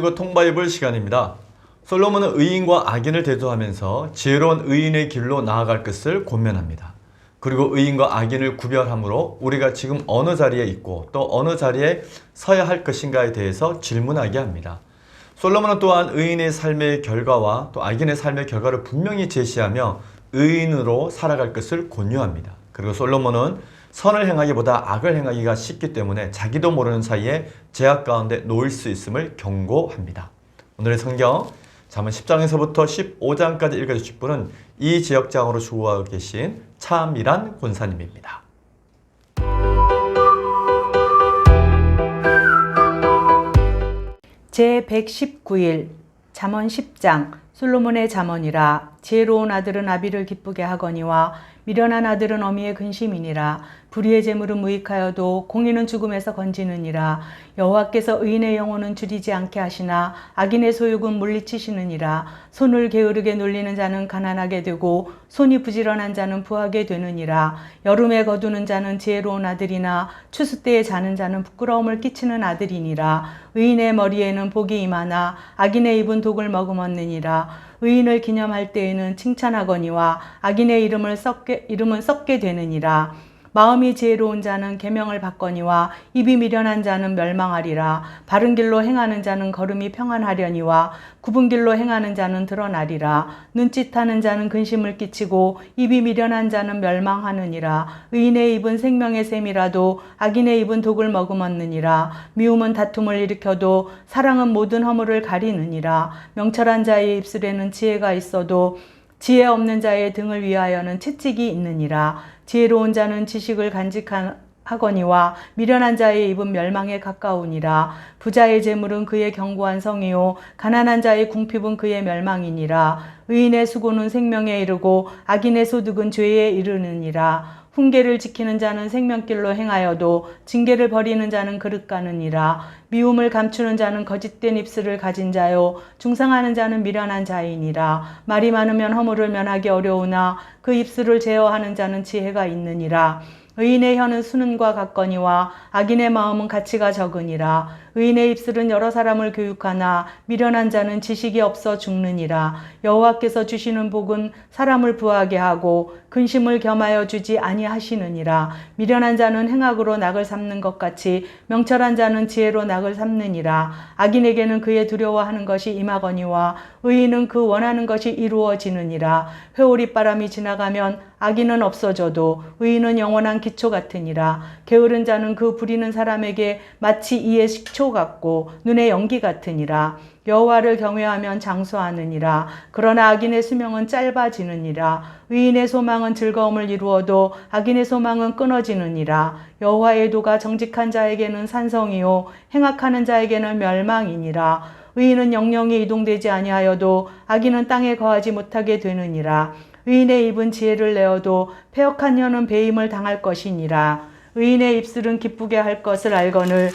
유튜브 통바이블 시간입니다. 솔로몬은 의인과 악인을 대조하면서 지혜로운 의인의 길로 나아갈 것을 권면합니다. 그리고 의인과 악인을 구별함으로 우리가 지금 어느 자리에 있고 또 어느 자리에 서야 할 것인가에 대해서 질문하게 합니다. 솔로몬은 또한 의인의 삶의 결과와 또 악인의 삶의 결과를 분명히 제시하며 의인으로 살아갈 것을 권유합니다. 그리고 솔로몬은 선을 행하기보다 악을 행하기가 쉽기 때문에 자기도 모르는 사이에 제약 가운데 놓일 수 있음을 경고합니다. 오늘의 성경 잠언 10장에서부터 15장까지 읽어주실 분은 이 지역장으로 주구하고 계신 차미란 권사님입니다. 제119일 잠언 10장 솔로몬의 잠언이라. 지혜로운 아들은 아비를 기쁘게 하거니와 미련한 아들은 어미의 근심이니라. 불의의 재물은 무익하여도 공의는 죽음에서 건지느니라. 여호와께서 의인의 영혼은 줄이지 않게 하시나 악인의 소욕은 물리치시느니라. 손을 게으르게 놀리는 자는 가난하게 되고 손이 부지런한 자는 부하게 되느니라. 여름에 거두는 자는 지혜로운 아들이나 추수 때에 자는 자는 부끄러움을 끼치는 아들이니라. 의인의 머리에는 복이 임하나 악인의 입은 독을 머금었느니라. 의인을 기념할 때에는 칭찬하거니와 악인의 이름은 썩게 되느니라. 마음이 지혜로운 자는 계명을 받거니와 입이 미련한 자는 멸망하리라. 바른 길로 행하는 자는 걸음이 평안하려니와 굽은 길로 행하는 자는 드러나리라. 눈짓하는 자는 근심을 끼치고 입이 미련한 자는 멸망하느니라. 의인의 입은 생명의 샘이라도 악인의 입은 독을 머금었느니라. 미움은 다툼을 일으켜도 사랑은 모든 허물을 가리느니라. 명철한 자의 입술에는 지혜가 있어도 지혜 없는 자의 등을 위하여는 채찍이 있느니라. 지혜로운 자는 지식을 간직하거니와 미련한 자의 입은 멸망에 가까우니라. 부자의 재물은 그의 견고한 성이요 가난한 자의 궁핍은 그의 멸망이니라. 의인의 수고는 생명에 이르고 악인의 소득은 죄에 이르느니라. 훈계를 지키는 자는 생명길로 행하여도 징계를 버리는 자는 그릇 가느니라. 미움을 감추는 자는 거짓된 입술을 가진 자요 중상하는 자는 미련한 자이니라. 말이 많으면 허물을 면하기 어려우나 그 입술을 제어하는 자는 지혜가 있느니라. 의인의 혀는 수는과 같거니와 악인의 마음은 가치가 적으니라. 의인의 입술은 여러 사람을 교육하나 미련한 자는 지식이 없어 죽느니라. 여호와께서 주시는 복은 사람을 부하게 하고 근심을 겸하여 주지 아니하시느니라. 미련한 자는 행악으로 낙을 삼는 것 같이 명철한 자는 지혜로 낙을 삼느니라. 악인에게는 그의 두려워하는 것이 임하거니와 의인은 그 원하는 것이 이루어지느니라. 회오리 바람이 지나가면 악인은 없어져도 의인은 영원한 기초 같으니라. 게으른 자는 그 부리는 사람에게 마치 이의 식초 같고 눈의 연기 같으니라. 여호와를 경외하면 장수하느니라. 그러나 악인의 수명은 짧아지느니라. 의인의 소망은 즐거움을 이루어도 악인의 소망은 끊어지느니라. 여호와의 도가 정직한 자에게는 산성이요 행악하는 자에게는 멸망이니라. 의인은 영영이 이동되지 아니하여도 악인은 땅에 거하지 못하게 되느니라. 의인의 입은 지혜를 내어도 패역한 혀는 배임을 당할 것이니라. 의인의 입술은 기쁘게 할 것을 알거늘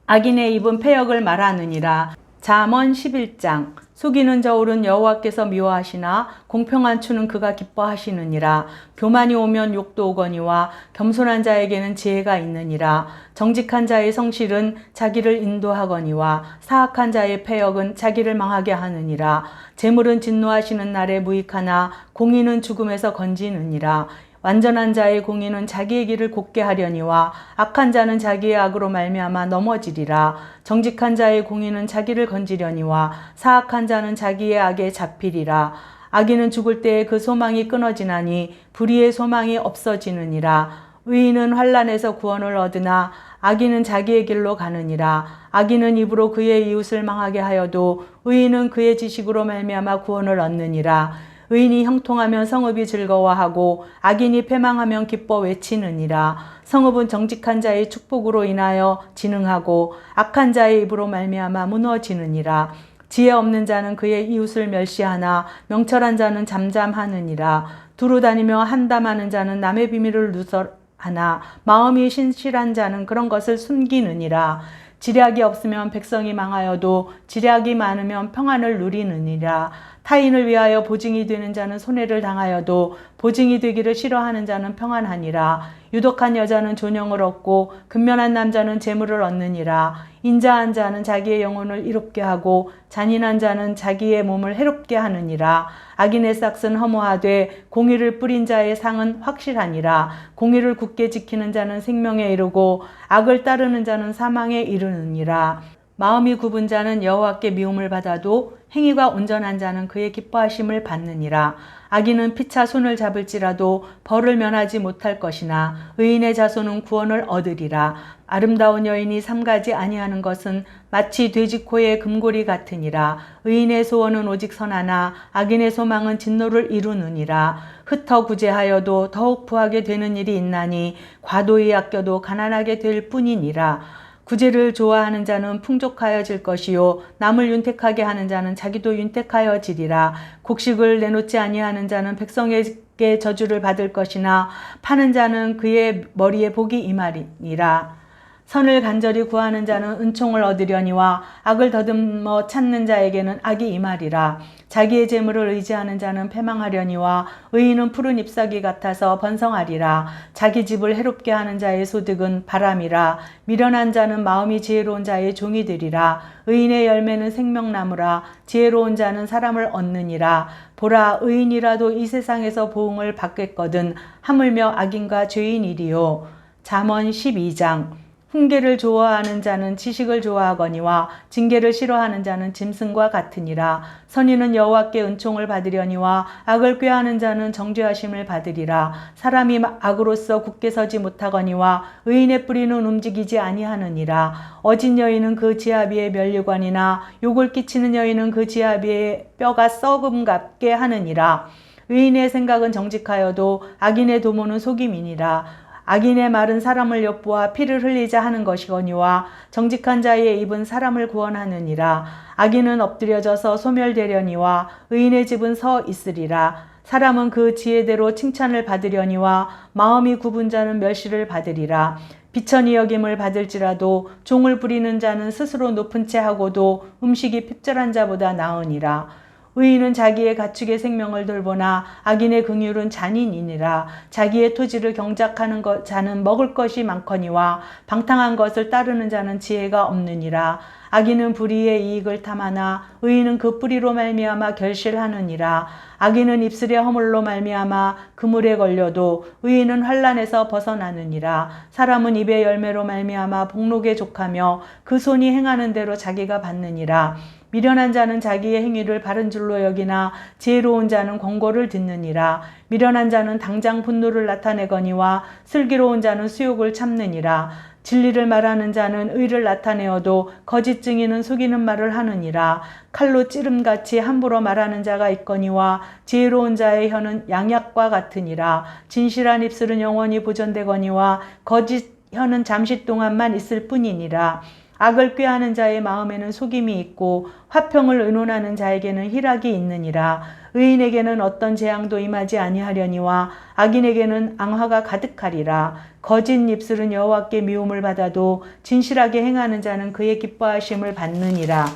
악인의 입은 패역을 말하느니라. 잠언 11장 속이는 저울은 여호와께서 미워하시나 공평한 추는 그가 기뻐하시느니라. 교만이 오면 욕도 오거니와 겸손한 자에게는 지혜가 있느니라. 정직한 자의 성실은 자기를 인도하거니와 사악한 자의 패역은 자기를 망하게 하느니라. 재물은 진노하시는 날에 무익하나 공의는 죽음에서 건지느니라. 완전한 자의 공의는 자기의 길을 곱게 하려니와 악한 자는 자기의 악으로 말미암아 넘어지리라. 정직한 자의 공의는 자기를 건지려니와 사악한 자는 자기의 악에 잡히리라. 악인은 죽을 때에 그 소망이 끊어지나니 불의의 소망이 없어지느니라. 의인은 환난에서 구원을 얻으나 악인은 자기의 길로 가느니라. 악인은 입으로 그의 이웃을 망하게 하여도 의인은 그의 지식으로 말미암아 구원을 얻느니라. 의인이 형통하면 성읍이 즐거워하고 악인이 패망하면 기뻐 외치느니라. 성읍은 정직한 자의 축복으로 인하여 진흥하고 악한 자의 입으로 말미암아 무너지느니라. 지혜 없는 자는 그의 이웃을 멸시하나 명철한 자는 잠잠하느니라. 두루 다니며 한담하는 자는 남의 비밀을 누설하나 마음이 신실한 자는 그런 것을 숨기느니라. 지략이 없으면 백성이 망하여도 지략이 많으면 평안을 누리느니라. 타인을 위하여 보증이 되는 자는 손해를 당하여도 보증이 되기를 싫어하는 자는 평안하니라. 유독한 여자는 존영을 얻고 근면한 남자는 재물을 얻느니라. 인자한 자는 자기의 영혼을 이롭게 하고 잔인한 자는 자기의 몸을 해롭게 하느니라. 악인의 싹은 허무하되 공의를 뿌린 자의 상은 확실하니라. 공의를 굳게 지키는 자는 생명에 이르고 악을 따르는 자는 사망에 이르느니라. 마음이 굽은 자는 여호와께 미움을 받아도 행위가 온전한 자는 그의 기뻐하심을 받느니라. 악인은 피차 손을 잡을지라도 벌을 면하지 못할 것이나 의인의 자손은 구원을 얻으리라. 아름다운 여인이 삼가지 아니하는 것은 마치 돼지 코의 금고리 같으니라. 의인의 소원은 오직 선하나 악인의 소망은 진노를 이루느니라. 흩어 구제하여도 더욱 부하게 되는 일이 있나니 과도히 아껴도 가난하게 될 뿐이니라. 구제를 좋아하는 자는 풍족하여질 것이요 남을 윤택하게 하는 자는 자기도 윤택하여지리라. 곡식을 내놓지 아니하는 자는 백성에게 저주를 받을 것이나 파는 자는 그의 머리에 복이 임하리니라. 선을 간절히 구하는 자는 은총을 얻으려니와 악을 더듬어 찾는 자에게는 악이 임하리라. 자기의 재물을 의지하는 자는 패망하려니와 의인은 푸른 잎사귀 같아서 번성하리라. 자기 집을 해롭게 하는 자의 소득은 바람이라. 미련한 자는 마음이 지혜로운 자의 종이 되리라. 의인의 열매는 생명나무라. 지혜로운 자는 사람을 얻느니라. 보라, 의인이라도 이 세상에서 보응을 받겠거든 하물며 악인과 죄인이리요. 잠언 12장. 훈계를 좋아하는 자는 지식을 좋아하거니와 징계를 싫어하는 자는 짐승과 같으니라. 선인은 여호와께 은총을 받으려니와 악을 꾀하는 자는 정죄하심을 받으리라. 사람이 악으로서 굳게 서지 못하거니와 의인의 뿌리는 움직이지 아니하느니라. 어진 여인은 그 지아비의 면류관이나 욕을 끼치는 여인은 그 지아비의 뼈가 썩음 같게 하느니라. 의인의 생각은 정직하여도 악인의 도모는 속임이니라. 악인의 말은 사람을 엿보아 피를 흘리자 하는 것이거니와 정직한 자의 입은 사람을 구원하느니라. 악인은 엎드려져서 소멸되려니와 의인의 집은 서 있으리라. 사람은 그 지혜대로 칭찬을 받으려니와 마음이 굽은 자는 멸시를 받으리라. 비천히 여김을 받을지라도 종을 부리는 자는 스스로 높은 채 하고도 음식이 핍절한 자보다 나으니라. 의인은 자기의 가축의 생명을 돌보나 악인의 긍휼은 잔인이니라. 자기의 토지를 경작하는 자는 먹을 것이 많거니와 방탕한 것을 따르는 자는 지혜가 없느니라. 악인은 불의의 이익을 탐하나 의인은 그 뿌리로 말미암아 결실하느니라. 악인은 입술의 허물로 말미암아 그물에 걸려도 의인은 환난에서 벗어나느니라. 사람은 입의 열매로 말미암아 복록에 족하며 그 손이 행하는 대로 자기가 받느니라. 미련한 자는 자기의 행위를 바른 줄로 여기나 지혜로운 자는 권고를 듣느니라. 미련한 자는 당장 분노를 나타내거니와 슬기로운 자는 수욕을 참느니라. 진리를 말하는 자는 의를 나타내어도 거짓 증인은 속이는 말을 하느니라. 칼로 찌름같이 함부로 말하는 자가 있거니와 지혜로운 자의 혀는 양약과 같으니라. 진실한 입술은 영원히 보존되거니와 거짓 혀는 잠시 동안만 있을 뿐이니라. 악을 꾀하는 자의 마음에는 속임이 있고 화평을 의논하는 자에게는 희락이 있느니라. 의인에게는 어떤 재앙도 임하지 아니하려니와 악인에게는 앙화가 가득하리라. 거짓 입술은 여호와께 미움을 받아도 진실하게 행하는 자는 그의 기뻐하심을 받느니라.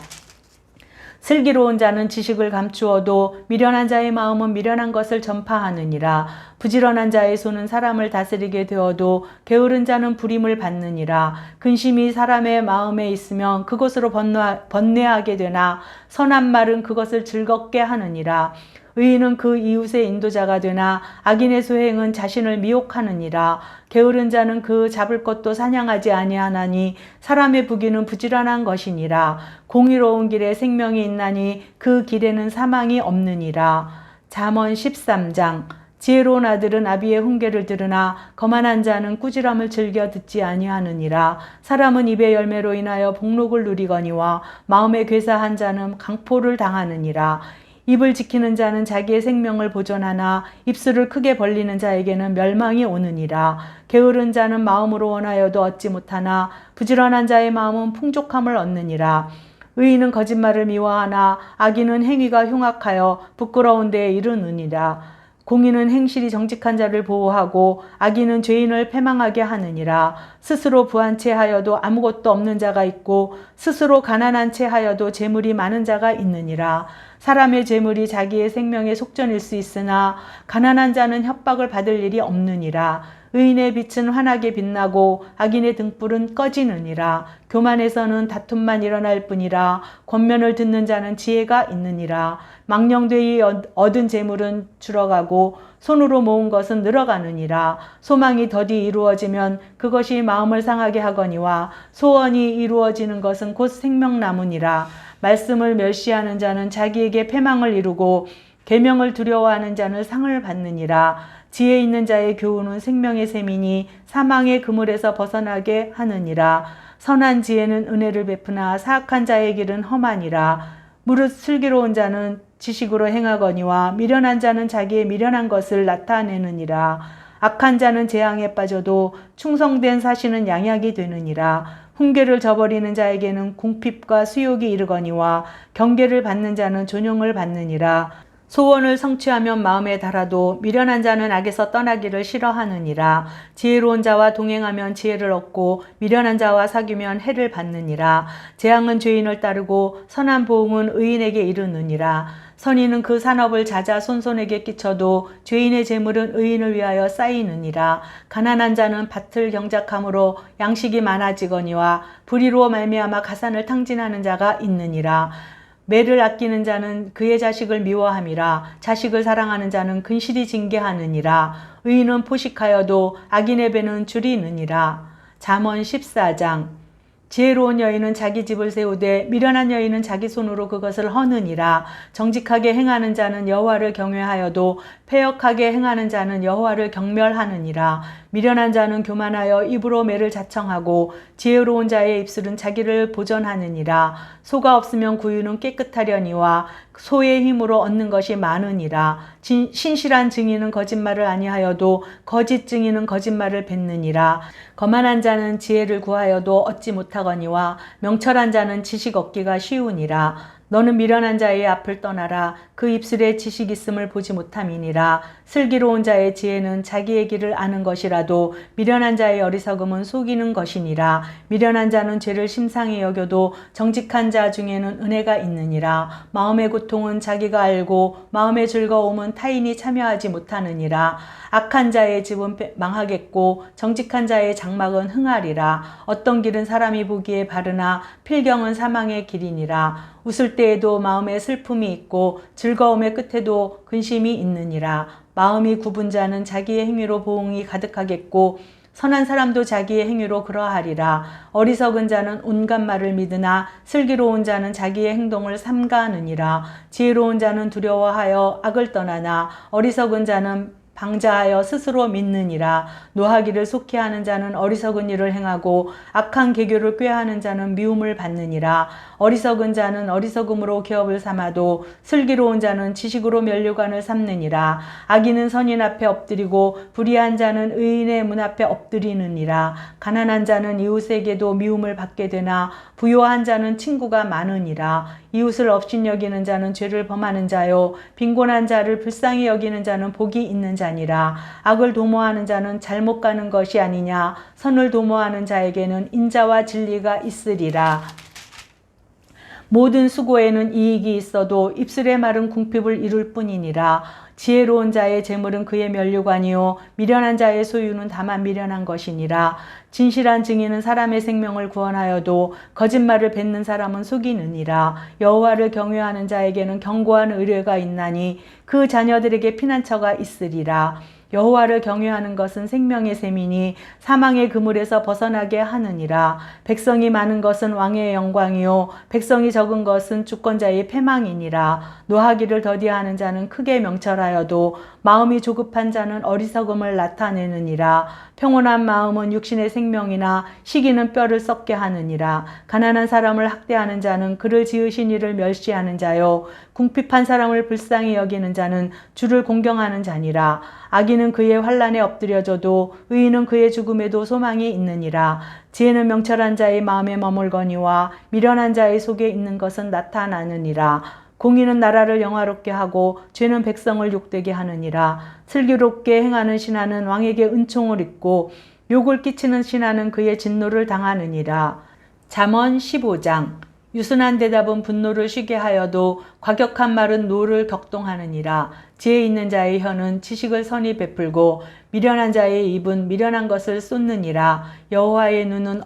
슬기로운 자는 지식을 감추어도 미련한 자의 마음은 미련한 것을 전파하느니라. 부지런한 자의 손은 사람을 다스리게 되어도 게으른 자는 부림을 받느니라. 근심이 사람의 마음에 있으면 그것으로 번뇌하게 되나 선한 말은 그것을 즐겁게 하느니라. 의인은 그 이웃의 인도자가 되나 악인의 소행은 자신을 미혹하느니라. 게으른 자는 그 잡을 것도 사냥하지 아니하나니 사람의 부귀는 부지런한 것이니라. 공의로운 길에 생명이 있나니 그 길에는 사망이 없느니라. 잠언 13장. 지혜로운 아들은 아비의 훈계를 들으나 거만한 자는 꾸지람을 즐겨 듣지 아니하느니라. 사람은 입의 열매로 인하여 복록을 누리거니와 마음에 괴사한 자는 강포를 당하느니라. 입을 지키는 자는 자기의 생명을 보존하나 입술을 크게 벌리는 자에게는 멸망이 오느니라. 게으른 자는 마음으로 원하여도 얻지 못하나 부지런한 자의 마음은 풍족함을 얻느니라. 의인은 거짓말을 미워하나 악인은 행위가 흉악하여 부끄러운 데에 이르느니라. 공의는 행실이 정직한 자를 보호하고 악인은 죄인을 패망하게 하느니라. 스스로 부한 채 하여도 아무것도 없는 자가 있고 스스로 가난한 채 하여도 재물이 많은 자가 있느니라. 사람의 재물이 자기의 생명의 속전일 수 있으나 가난한 자는 협박을 받을 일이 없느니라. 의인의 빛은 환하게 빛나고 악인의 등불은 꺼지느니라. 교만에서는 다툼만 일어날 뿐이라. 권면을 듣는 자는 지혜가 있느니라. 망령되이 얻은 재물은 줄어가고 손으로 모은 것은 늘어가느니라. 소망이 더디 이루어지면 그것이 마음을 상하게 하거니와 소원이 이루어지는 것은 곧 생명나무니라. 말씀을 멸시하는 자는 자기에게 패망을 이루고 계명을 두려워하는 자는 상을 받느니라. 지혜 있는 자의 교훈은 생명의 셈이니 사망의 그물에서 벗어나게 하느니라. 선한 지혜는 은혜를 베푸나 사악한 자의 길은 험하니라. 무릇 슬기로운 자는 지식으로 행하거니와 미련한 자는 자기의 미련한 것을 나타내느니라. 악한 자는 재앙에 빠져도 충성된 사시는 양약이 되느니라. 훈계를 저버리는 자에게는 궁핍과 수욕이 이르거니와 경계를 받는 자는 존용을 받느니라. 소원을 성취하면 마음에 달아도 미련한 자는 악에서 떠나기를 싫어하느니라. 지혜로운 자와 동행하면 지혜를 얻고 미련한 자와 사귀면 해를 받느니라. 재앙은 죄인을 따르고 선한 보응은 의인에게 이르느니라. 선인은 그 산업을 자자손손에게 끼쳐도 죄인의 재물은 의인을 위하여 쌓이느니라. 가난한 자는 밭을 경작함으로 양식이 많아지거니와 불의로 말미암아 가산을 탕진하는 자가 있느니라. 매를 아끼는 자는 그의 자식을 미워함이라. 자식을 사랑하는 자는 근실이 징계하느니라. 의인은 포식하여도 악인의 배는 줄이느니라. 잠언 14장. 지혜로운 여인은 자기 집을 세우되 미련한 여인은 자기 손으로 그것을 허느니라. 정직하게 행하는 자는 여호와를 경외하여도 패역하게 행하는 자는 여호와를 경멸하느니라. 미련한 자는 교만하여 입으로 매를 자청하고 지혜로운 자의 입술은 자기를 보전하느니라. 소가 없으면 구유는 깨끗하려니와 소의 힘으로 얻는 것이 많으니라. 신실한 증인은 거짓말을 아니하여도 거짓 증인은 거짓말을 뱉느니라. 거만한 자는 지혜를 구하여도 얻지 못하거니와 명철한 자는 지식 얻기가 쉬우니라. 너는 미련한 자의 앞을 떠나라. 그 입술에 지식 있음을 보지 못함이니라. 슬기로운 자의 지혜는 자기의 길을 아는 것이라도 미련한 자의 어리석음은 속이는 것이니라. 미련한 자는 죄를 심상히 여겨도 정직한 자 중에는 은혜가 있느니라. 마음의 고통은 자기가 알고 마음의 즐거움은 타인이 참여하지 못하느니라. 악한 자의 집은 망하겠고 정직한 자의 장막은 흥하리라. 어떤 길은 사람이 보기에 바르나 필경은 사망의 길이니라. 웃을 때에도 마음에 슬픔이 있고 즐거움의 끝에도 근심이 있느니라. 마음이 굽은 자는 자기의 행위로 보응이 가득하겠고 선한 사람도 자기의 행위로 그러하리라. 어리석은 자는 온갖 말을 믿으나 슬기로운 자는 자기의 행동을 삼가느니라. 지혜로운 자는 두려워하여 악을 떠나나 어리석은 자는 방자하여 스스로 믿느니라. 노하기를 속히 하는 자는 어리석은 일을 행하고 악한 계교를 꾀하는 자는 미움을 받느니라. 어리석은 자는 어리석음으로 기업을 삼아도 슬기로운 자는 지식으로 면류관을 삼느니라. 악인은 선인 앞에 엎드리고 불의한 자는 의인의 문 앞에 엎드리느니라. 가난한 자는 이웃에게도 미움을 받게 되나 부요한 자는 친구가 많으니라. 이웃을 업신여기는 자는 죄를 범하는 자요 빈곤한 자를 불쌍히 여기는 자는 복이 있는 자니라. 악을 도모하는 자는 잘못 가는 것이 아니냐. 선을 도모하는 자에게는 인자와 진리가 있으리라. 모든 수고에는 이익이 있어도 입술의 말은 궁핍을 이룰 뿐이니라. 지혜로운 자의 재물은 그의 면류관이요 미련한 자의 소유는 다만 미련한 것이니라. 진실한 증인은 사람의 생명을 구원하여도 거짓말을 뱉는 사람은 속이느니라. 여호와를 경외하는 자에게는 견고한 의뢰가 있나니 그 자녀들에게 피난처가 있으리라. 여호와를 경외하는 것은 생명의 셈이니 사망의 그물에서 벗어나게 하느니라. 백성이 많은 것은 왕의 영광이요 백성이 적은 것은 주권자의 패망이니라. 노하기를 더디하는 자는 크게 명철하여도 마음이 조급한 자는 어리석음을 나타내느니라. 평온한 마음은 육신의 생명이나 시기는 뼈를 썩게 하느니라. 가난한 사람을 학대하는 자는 그를 지으신 이를 멸시하는 자요 궁핍한 사람을 불쌍히 여기는 자는 주를 공경하는 자니라. 악인은 그의 환난에 엎드려져도 의인은 그의 죽음에도 소망이 있느니라. 지혜는 명철한 자의 마음에 머물거니와 미련한 자의 속에 있는 것은 나타나느니라. 공의는 나라를 영화롭게 하고 죄는 백성을 욕되게 하느니라. 슬기롭게 행하는 신하는 왕에게 은총을 입고 욕을 끼치는 신하는 그의 진노를 당하느니라. 잠언 15장. 유순한 대답은 분노를 쉬게 하여도 과격한 말은 노를 격동하느니라. 지혜 있는 자의 혀는 지식을 선히 베풀고 미련한 자의 입은 미련한 것을 쏟느니라. 여호와의 눈은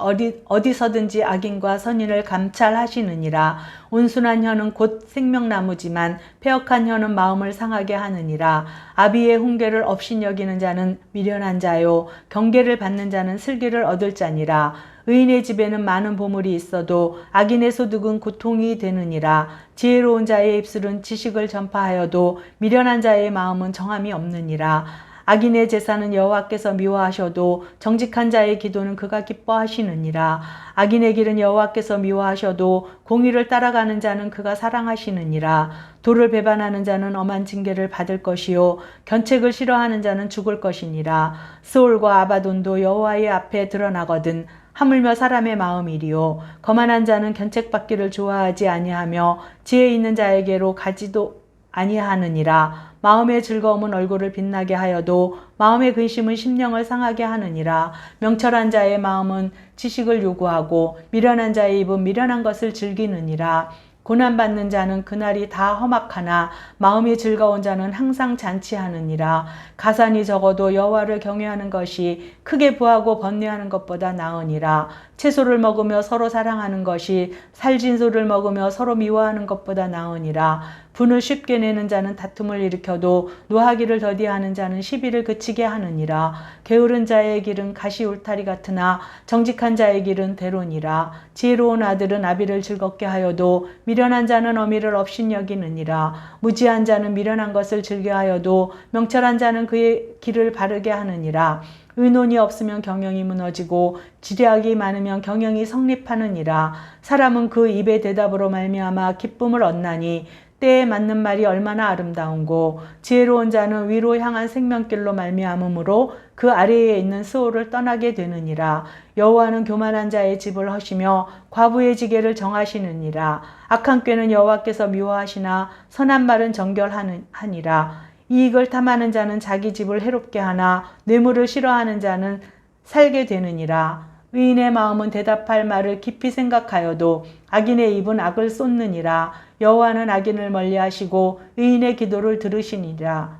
어디서든지 악인과 선인을 감찰하시느니라. 온순한 혀는 곧 생명나무지만 패역한 혀는 마음을 상하게 하느니라. 아비의 훈계를 업신여기는 자는 미련한 자요 경계를 받는 자는 슬기를 얻을 자니라. 의인의 집에는 많은 보물이 있어도 악인의 소득은 고통이 되느니라. 지혜로운 자의 입술은 지식을 전파하여도 미련한 자의 마음은 정함이 없느니라. 악인의 제사는 여호와께서 미워하셔도 정직한 자의 기도는 그가 기뻐하시느니라. 악인의 길은 여호와께서 미워하셔도 공의를 따라가는 자는 그가 사랑하시느니라. 도를 배반하는 자는 엄한 징계를 받을 것이요 견책을 싫어하는 자는 죽을 것이니라. 스올과 아바돈도 여호와의 앞에 드러나거든 하물며 사람의 마음이리요 거만한 자는 견책받기를 좋아하지 아니하며 지혜 있는 자에게로 가지도 아니하느니라. 마음의 즐거움은 얼굴을 빛나게 하여도 마음의 근심은 심령을 상하게 하느니라. 명철한 자의 마음은 지식을 요구하고 미련한 자의 입은 미련한 것을 즐기느니라. 고난받는 자는 그날이 다 험악하나 마음이 즐거운 자는 항상 잔치하느니라. 가산이 적어도 여호와를 경외하는 것이 크게 부하고 번뇌하는 것보다 나으니라. 채소를 먹으며 서로 사랑하는 것이 살진소를 먹으며 서로 미워하는 것보다 나으니라. 분을 쉽게 내는 자는 다툼을 일으켜도 노하기를 더디하는 자는 시비를 그치게 하느니라. 게으른 자의 길은 가시 울타리 같으나 정직한 자의 길은 대로니라. 지혜로운 아들은 아비를 즐겁게 하여도 미련한 자는 어미를 업신여기느니라. 무지한 자는 미련한 것을 즐겨하여도 명철한 자는 그의 길을 바르게 하느니라. 의논이 없으면 경영이 무너지고 지략이 많으면 경영이 성립하느니라. 사람은 그 입의 대답으로 말미암아 기쁨을 얻나니 때에 맞는 말이 얼마나 아름다운고 지혜로운 자는 위로 향한 생명길로 말미암음으로 그 아래에 있는 스올을 떠나게 되느니라. 여호와는 교만한 자의 집을 허시며 과부의 지게를 정하시느니라. 악한 꾀는 여호와께서 미워하시나 선한 말은 정결하니라. 이익을 탐하는 자는 자기 집을 해롭게 하나 뇌물을 싫어하는 자는 살게 되느니라. 의인의 마음은 대답할 말을 깊이 생각하여도 악인의 입은 악을 쏟느니라. 여호와는 악인을 멀리하시고 의인의 기도를 들으시니라.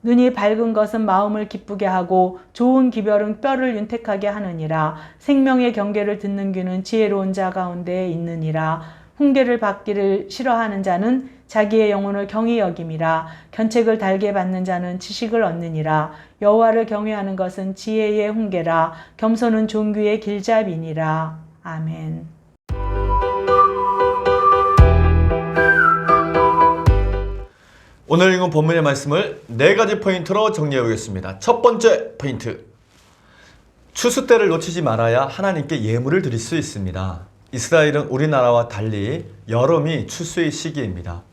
눈이 밝은 것은 마음을 기쁘게 하고 좋은 기별은 뼈를 윤택하게 하느니라. 생명의 경계를 듣는 귀는 지혜로운 자 가운데 있느니라. 훈계를 받기를 싫어하는 자는 자기의 영혼을 경히 여김이라. 견책을 달게 받는 자는 지식을 얻느니라. 여호와를 경외하는 것은 지혜의 훈계라. 겸손은 존귀의 길잡이니라. 아멘. 오늘 읽은 본문의 말씀을 4가지 포인트로 정리해 보겠습니다. 첫 번째 포인트. 추수 때를 놓치지 말아야 하나님께 예물을 드릴 수 있습니다. 이스라엘은 우리나라와 달리 여름이 추수의 시기입니다.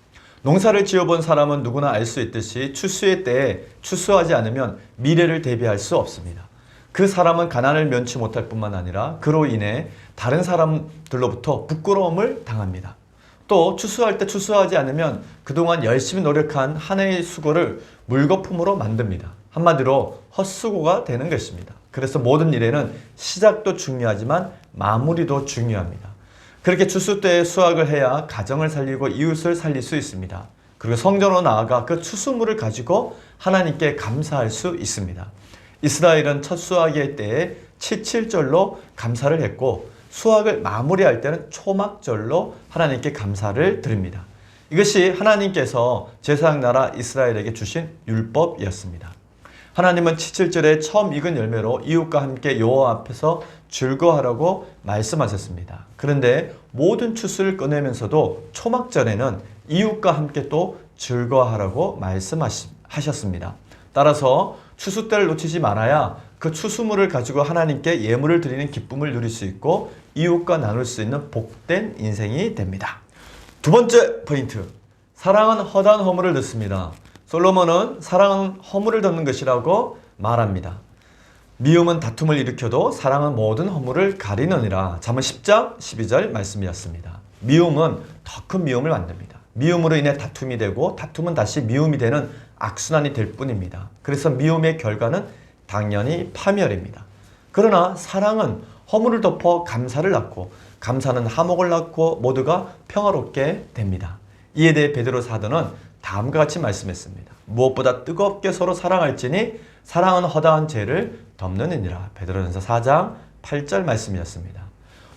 농사를 지어본 사람은 누구나 알 수 있듯이 추수의 때에 추수하지 않으면 미래를 대비할 수 없습니다. 그 사람은 가난을 면치 못할 뿐만 아니라 그로 인해 다른 사람들로부터 부끄러움을 당합니다. 또 추수할 때 추수하지 않으면 그동안 열심히 노력한 한 해의 수고를 물거품으로 만듭니다. 한마디로 헛수고가 되는 것입니다. 그래서 모든 일에는 시작도 중요하지만 마무리도 중요합니다. 그렇게 추수 때에 수확을 해야 가정을 살리고 이웃을 살릴 수 있습니다. 그리고 성전으로 나아가 그 추수물을 가지고 하나님께 감사할 수 있습니다. 이스라엘은 첫 수확의 때에 칠칠절로 감사를 했고 수확을 마무리할 때는 초막절로 하나님께 감사를 드립니다. 이것이 하나님께서 제사장 나라 이스라엘에게 주신 율법이었습니다. 하나님은 칠칠절에 처음 익은 열매로 이웃과 함께 여호와 앞에서 즐거워하라고 말씀하셨습니다. 그런데 모든 추수를 꺼내면서도 초막절에는 이웃과 함께 또 즐거워하라고 말씀하셨습니다. 따라서 추수 때를 놓치지 말아야 그 추수물을 가지고 하나님께 예물을 드리는 기쁨을 누릴 수 있고 이웃과 나눌 수 있는 복된 인생이 됩니다. 두 번째 포인트. 사랑은 허다한 허물을 듣습니다. 솔로몬은 사랑은 허물을 덮는 것이라고 말합니다. 미움은 다툼을 일으켜도 사랑은 모든 허물을 가리느니라. 잠언 10장 12절 말씀이었습니다. 미움은 더 큰 미움을 만듭니다. 미움으로 인해 다툼이 되고 다툼은 다시 미움이 되는 악순환이 될 뿐입니다. 그래서 미움의 결과는 당연히 파멸입니다. 그러나 사랑은 허물을 덮어 감사를 낳고 감사는 화목을 낳고 모두가 평화롭게 됩니다. 이에 대해 베드로 사도는 다음과 같이 말씀했습니다. 무엇보다 뜨겁게 서로 사랑할지니 사랑은 허다한 죄를 덮느니라. 베드로전서 4장 8절 말씀이었습니다.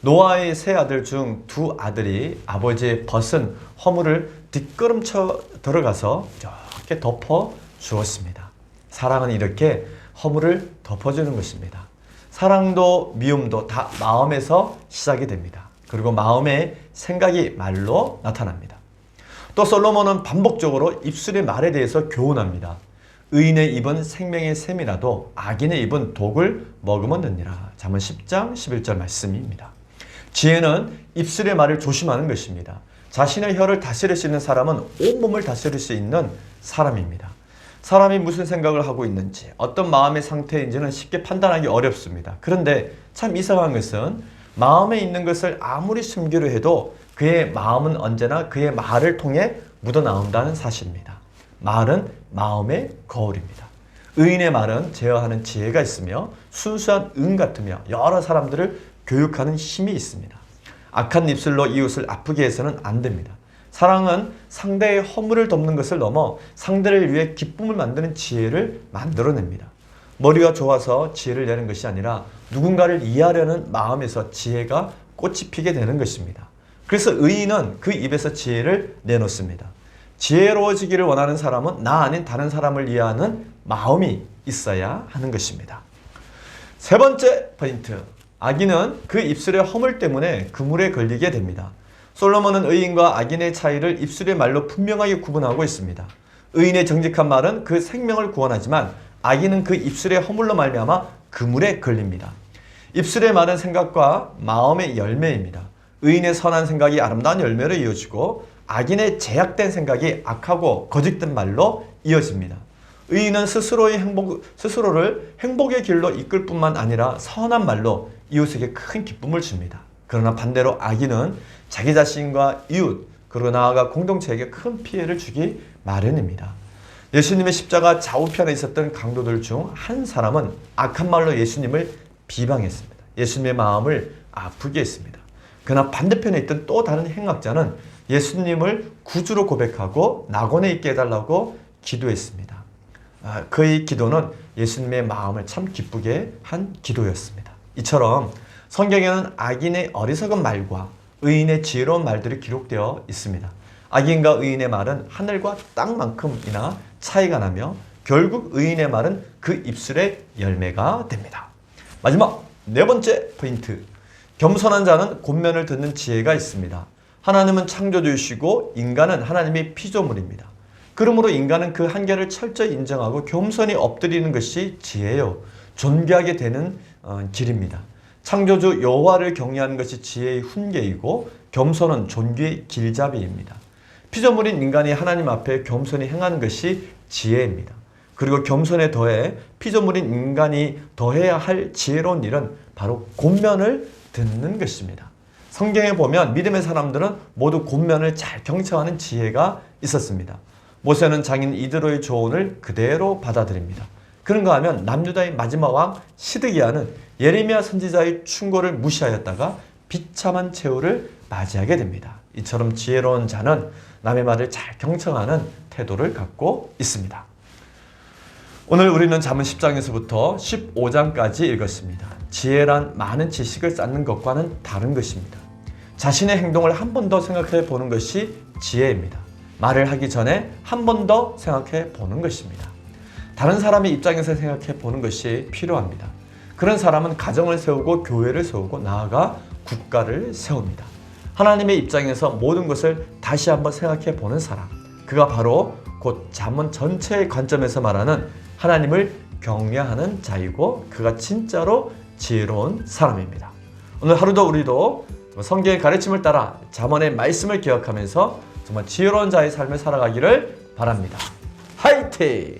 노아의 세 아들 중 두 아들이 아버지의 벗은 허물을 뒷걸음쳐 들어가서 이렇게 덮어 주었습니다. 사랑은 이렇게 허물을 덮어주는 것입니다. 사랑도 미움도 다 마음에서 시작이 됩니다. 그리고 마음의 생각이 말로 나타납니다. 또 솔로몬은 반복적으로 입술의 말에 대해서 교훈합니다. 의인의 입은 생명의 샘이라도 악인의 입은 독을 머금었느니라. 잠언 10장 11절 말씀입니다. 지혜는 입술의 말을 조심하는 것입니다. 자신의 혀를 다스릴 수 있는 사람은 온몸을 다스릴 수 있는 사람입니다. 사람이 무슨 생각을 하고 있는지 어떤 마음의 상태인지는 쉽게 판단하기 어렵습니다. 그런데 참 이상한 것은 마음에 있는 것을 아무리 숨기려 해도 그의 마음은 언제나 그의 말을 통해 묻어나온다는 사실입니다. 말은 마음의 거울입니다. 의인의 말은 제어하는 지혜가 있으며 순수한 은 같으며 여러 사람들을 교육하는 힘이 있습니다. 악한 입술로 이웃을 아프게 해서는 안 됩니다. 사랑은 상대의 허물을 덮는 것을 넘어 상대를 위해 기쁨을 만드는 지혜를 만들어냅니다. 머리가 좋아서 지혜를 내는 것이 아니라 누군가를 이해하려는 마음에서 지혜가 꽃이 피게 되는 것입니다. 그래서 의인은 그 입에서 지혜를 내놓습니다. 지혜로워지기를 원하는 사람은 나 아닌 다른 사람을 이해하는 마음이 있어야 하는 것입니다. 세 번째 포인트. 악인은 그 입술의 허물 때문에 그물에 걸리게 됩니다. 솔로몬은 의인과 악인의 차이를 입술의 말로 분명하게 구분하고 있습니다. 의인의 정직한 말은 그 생명을 구원하지만 악인은 그 입술의 허물로 말미암아 그물에 걸립니다. 입술의 말은 생각과 마음의 열매입니다. 의인의 선한 생각이 아름다운 열매로 이어지고 악인의 제약된 생각이 악하고 거짓된 말로 이어집니다. 의인은 스스로를 행복의 길로 이끌 뿐만 아니라 선한 말로 이웃에게 큰 기쁨을 줍니다. 그러나 반대로 악인은 자기 자신과 이웃 그리고 나아가 공동체에게 큰 피해를 주기 마련입니다. 예수님의 십자가 좌우편에 있었던 강도들 중 한 사람은 악한 말로 예수님을 비방했습니다. 예수님의 마음을 아프게 했습니다. 그러나 반대편에 있던 또 다른 행악자는 예수님을 구주로 고백하고 낙원에 있게 해달라고 기도했습니다. 그의 기도는 예수님의 마음을 참 기쁘게 한 기도였습니다. 이처럼 성경에는 악인의 어리석은 말과 의인의 지혜로운 말들이 기록되어 있습니다. 악인과 의인의 말은 하늘과 땅만큼이나 차이가 나며 결국 의인의 말은 그 입술의 열매가 됩니다. 마지막 네 번째 포인트. 겸손한 자는 권면을 듣는 지혜가 있습니다. 하나님은 창조주이시고 인간은 하나님의 피조물입니다. 그러므로 인간은 그 한계를 철저히 인정하고 겸손히 엎드리는 것이 지혜요. 존귀하게 되는 길입니다. 창조주 여호와를 경외하는 것이 지혜의 훈계이고 겸손은 존귀의 길잡이입니다. 피조물인 인간이 하나님 앞에 겸손히 행하는 것이 지혜입니다. 그리고 겸손에 더해 피조물인 인간이 더해야 할 지혜로운 일은 바로 권면을 듣는 것입니다. 성경에 보면 믿음의 사람들은 모두 권면을 잘 경청하는 지혜가 있었습니다. 모세는 장인 이드로의 조언을 그대로 받아들입니다. 그런가 하면 남유다의 마지막 왕 시드기야는 예레미야 선지자의 충고를 무시하였다가 비참한 최후를 맞이하게 됩니다. 이처럼 지혜로운 자는 남의 말을 잘 경청하는 태도를 갖고 있습니다. 오늘 우리는 잠언 10장에서부터 15장까지 읽었습니다. 지혜란 많은 지식을 쌓는 것과는 다른 것입니다. 자신의 행동을 한 번 더 생각해 보는 것이 지혜입니다. 말을 하기 전에 한 번 더 생각해 보는 것입니다. 다른 사람의 입장에서 생각해 보는 것이 필요합니다. 그런 사람은 가정을 세우고 교회를 세우고 나아가 국가를 세웁니다. 하나님의 입장에서 모든 것을 다시 한번 생각해 보는 사람, 그가 바로 곧 잠언 전체의 관점에서 말하는 하나님을 경외하는 자이고 그가 진짜로 지혜로운 사람입니다. 오늘 하루도 우리도 성경의 가르침을 따라 잠언의 말씀을 기억하면서 정말 지혜로운 자의 삶을 살아가기를 바랍니다. 화이팅!